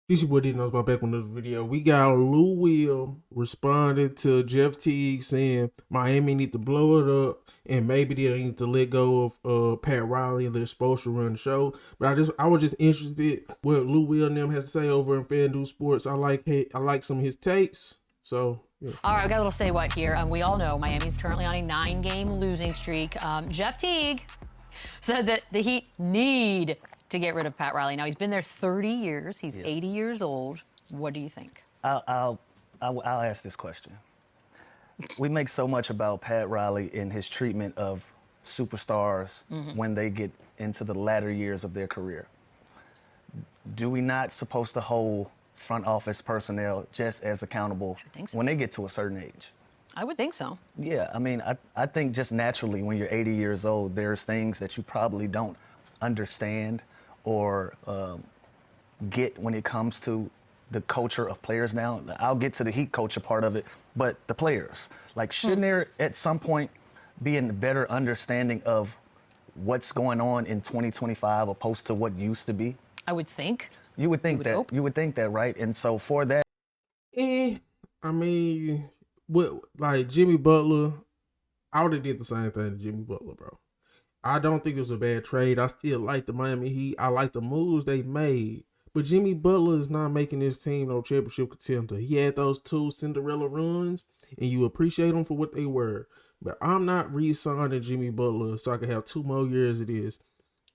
This your boy didn't know about back on this video. We got Lou Will responding to Jeff Teague saying Miami need to blow it up and maybe they need to let go of Pat Riley and they're supposed to run the show. But I was just interested what Lou Will and them has to say over in FanDuel Sports. I like some of his takes. So yeah. All right, we got a little say what here. We all know Miami's currently on a 9-game losing streak. Jeff Teague said that the Heat need to get rid of Pat Riley. Now, he's been there 30 years. He's 80 years old. What do you think? I'll ask this question. We make so much about Pat Riley and his treatment of superstars when they get into the latter years of their career. Do we not supposed to hold front office personnel just as accountable so. when they get to a certain age? I would think so. Yeah, I mean, I think just naturally when you're 80 years old, there's things that you probably don't understand or get when it comes to the culture of players now. I'll get to the Heat culture part of it, but the players. Like, shouldn't there at some point be a better understanding of what's going on in 2025 opposed to what used to be? I would think. You would think that. Hope. You would think that, right? And so for that. I mean, what like Jimmy Butler, I would have did the same thing to Jimmy Butler, bro. I don't think it was a bad trade. I still like the Miami Heat. I like the moves they made. But Jimmy Butler is not making this team no championship contender. He had those 2 Cinderella runs, and you appreciate them for what they were. But I'm not re-signing Jimmy Butler so I can have 2 more years of this.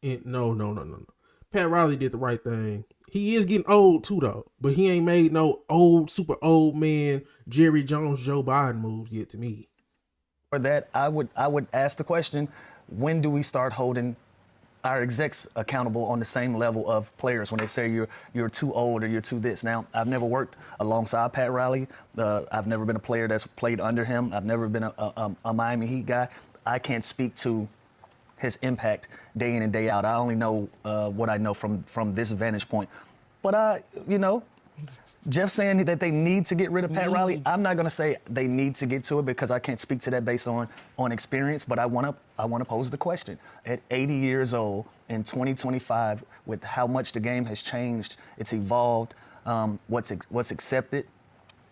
And no. Pat Riley did the right thing. He is getting old too, though. But he ain't made no super old man Jerry Jones, Joe Biden moves yet to me. For that, I would ask the question, when do we start holding our execs accountable on the same level of players when they say you're too old or you're too this? Now, I've never worked alongside Pat Riley. I've never been a player that's played under him. I've never been a Miami Heat guy. I can't speak to his impact day in and day out. I only know what I know from this vantage point. But Jeff saying that they need to get rid of Pat Riley, I'm not going to say they need to get to it because I can't speak to that based on experience, but I want to pose the question. At 80 years old in 2025, with how much the game has changed, it's evolved, what's accepted,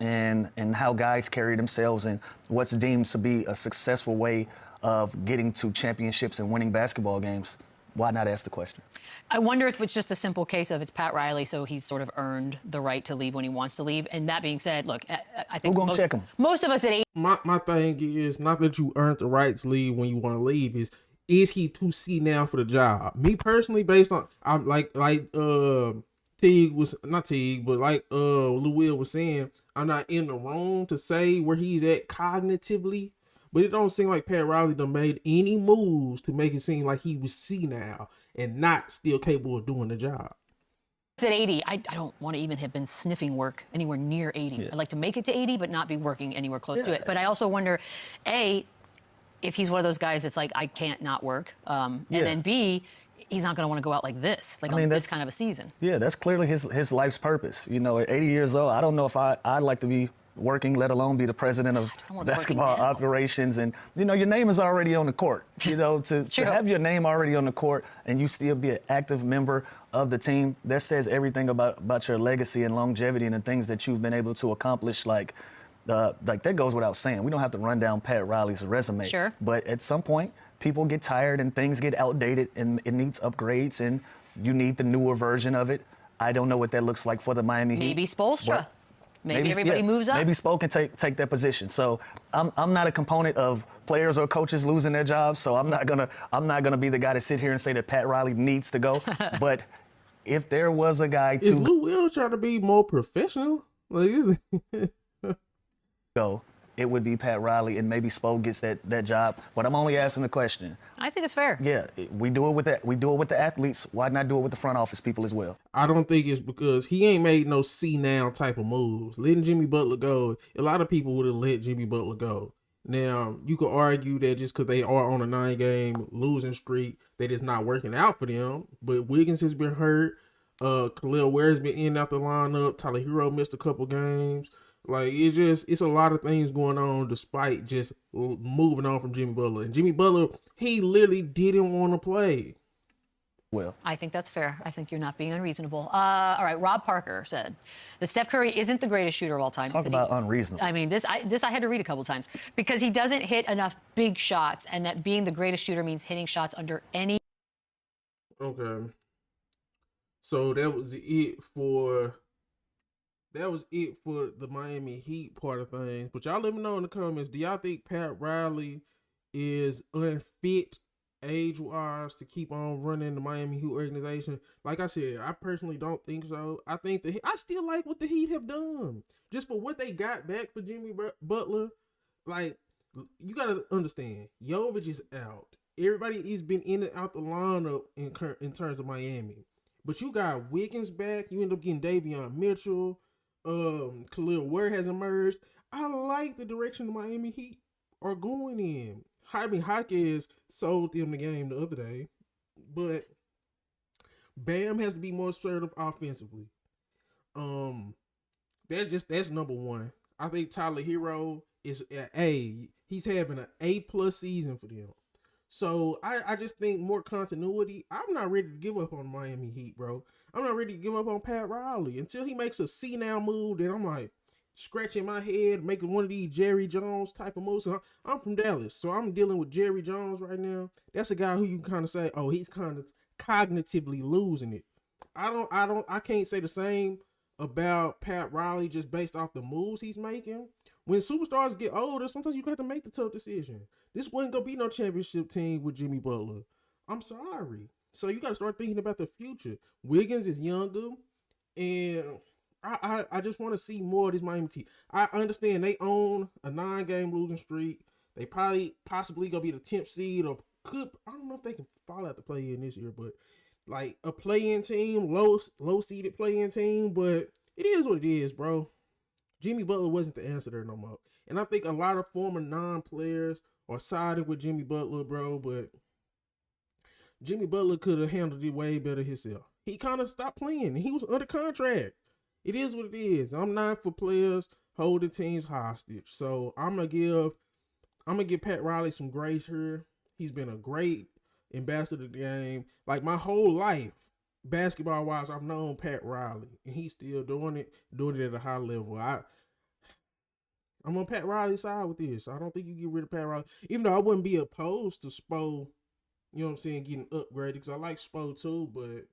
and how guys carry themselves and what's deemed to be a successful way of getting to championships and winning basketball games. Why not ask the question? I wonder if it's just a simple case of it's Pat Riley, so he's sort of earned the right to leave when he wants to leave. And that being said, look, I think Who's going to check him? Most of us at 80. My thing is not that you earned the right to leave when you want to leave. Is he too senile for the job? Me personally, based on I'm like Teague was not Teague, but like Lou Will was saying, I'm not in the room to say where he's at cognitively. But it don't seem like Pat Riley done made any moves to make it seem like he was senile and not still capable of doing the job. At 80, I don't want to even have been sniffing work anywhere near 80. Yeah. I'd like to make it to 80, but not be working anywhere close to it. But I also wonder, A, if he's one of those guys that's like, I can't not work. And then B, he's not going to want to go out like this, like on this kind of a season. Yeah, that's clearly his life's purpose. You know, at 80 years old, I don't know if I'd like to be working, let alone be the president of basketball operations. And, your name is already on the court. To have your name already on the court and you still be an active member of the team, that says everything about your legacy and longevity and the things that you've been able to accomplish. Like that goes without saying. We don't have to run down Pat Riley's resume. Sure. But at some point, people get tired and things get outdated and it needs upgrades and you need the newer version of it. I don't know what that looks like for the Miami Heat. Maybe Spoelstra. Maybe everybody moves up. Maybe Spo can take that position. So I'm not a component of players or coaches losing their jobs. So I'm not gonna be the guy to sit here and say that Pat Riley needs to go. But if there was a guy is Lou Will trying to be more professional? Like, is it? Go, it would be Pat Riley, and maybe Spo gets that job. But I'm only asking the question. I think it's fair. Yeah, we do it with that. We do it with the athletes. Why not do it with the front office people as well? I don't think it's because he ain't made no senile type of moves. Letting Jimmy Butler go, a lot of people would have let Jimmy Butler go. Now, you could argue that just because they are on a 9-game losing streak, that it's not working out for them. But Wiggins has been hurt. Khalil Ware's been in and out the lineup. Tyler Hero missed a couple games. Like, it's a lot of things going on despite just moving on from Jimmy Butler. And Jimmy Butler, he literally didn't want to play. well. I think that's fair. I think you're not being unreasonable. All right, Rob Parker said that Steph Curry isn't the greatest shooter of all time. Talk about unreasonable. I mean, this I had to read a couple times because he doesn't hit enough big shots, and that being the greatest shooter means hitting shots under any. Okay. So that was it for the Miami Heat part of things. But y'all let me know in the comments, do y'all think Pat Riley is unfit age-wise to keep on running the Miami Heat organization? Like I said, I personally don't think so. I think I still like what the Heat have done. Just for what they got back for Jimmy Butler. Like, you got to understand, Jovic is out. Everybody has been in and out the lineup in terms of Miami. But you got Wiggins back. You end up getting Davion Mitchell. Khalil Ware has emerged. I like the direction the Miami Heat are going in. Jaime Jaquez sold them the game the other day. But Bam has to be more assertive offensively. That's number one. I think Tyler Hero is an A. He's having an A+ season for them. So I just think more continuity. I'm not ready to give up on Miami Heat, bro. I'm not ready to give up on Pat Riley until he makes a see-now move that I'm like scratching my head, making one of these Jerry Jones type of moves. So I'm from Dallas, so I'm dealing with Jerry Jones right now. That's a guy who you kind of say, oh, he's kind of cognitively losing it. I can't say the same about Pat Riley just based off the moves he's making. When superstars get older, sometimes you have to make the tough decision. This wasn't gonna be no championship team with Jimmy Butler. I'm sorry. So you got to start thinking about the future. Wiggins is younger, and I just want to see more of this Miami team. I understand they own a 9-game losing streak. They possibly gonna be the 10th seed, or I don't know if they can fall out the play-in this year, but like a play-in team, low seeded play-in team. But it is what it is, bro. Jimmy Butler wasn't the answer there no more. And I think a lot of former non-players are siding with Jimmy Butler, bro. But Jimmy Butler could have handled it way better himself. He kind of stopped playing. He was under contract. It is what it is. I'm not for players holding teams hostage. So I'm gonna give Pat Riley some grace here. He's been a great ambassador to the game. Like my whole life, basketball wise, I've known Pat Riley, and he's still doing it at a high level. I'm on Pat Riley's side with this. I don't think you get rid of Pat Riley, even though I wouldn't be opposed to Spo, you know what I'm saying, getting upgraded, because I like Spo too, but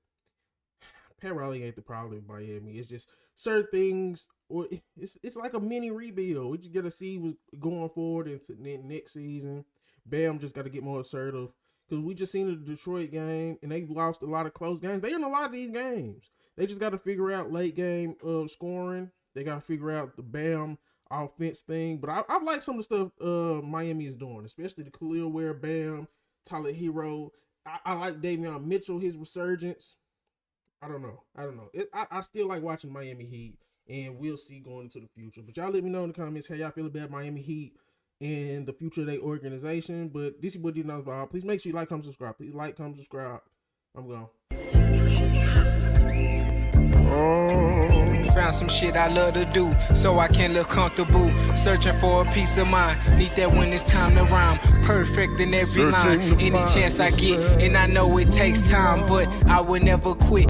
Pat Riley ain't the problem in Miami. It's just certain things, or it's like a mini rebuild. We just got to see what's going forward into next season. Bam just got to get more assertive, because we just seen the Detroit game, and they lost a lot of close games. They in a lot of these games. They just got to figure out late game scoring. They got to figure out the Bam offense thing. But I like some of the stuff Miami is doing, especially the Khalil Ware, Bam, Tyler Hero. I like Davion Mitchell, his resurgence. I don't know. I still like watching Miami Heat, and we'll see going into the future. But y'all let me know in the comments how y'all feel about Miami Heat and the future of their organization. But this is what you know about. Please make sure you like, comment, subscribe. Please like, comment, subscribe. I'm gone. Found some shit I love to do, so I can live comfortable. Searching for a peace of mind. Need that when it's time to rhyme. Perfect in every line. Any chance I get, and I know it takes time, but I will never quit.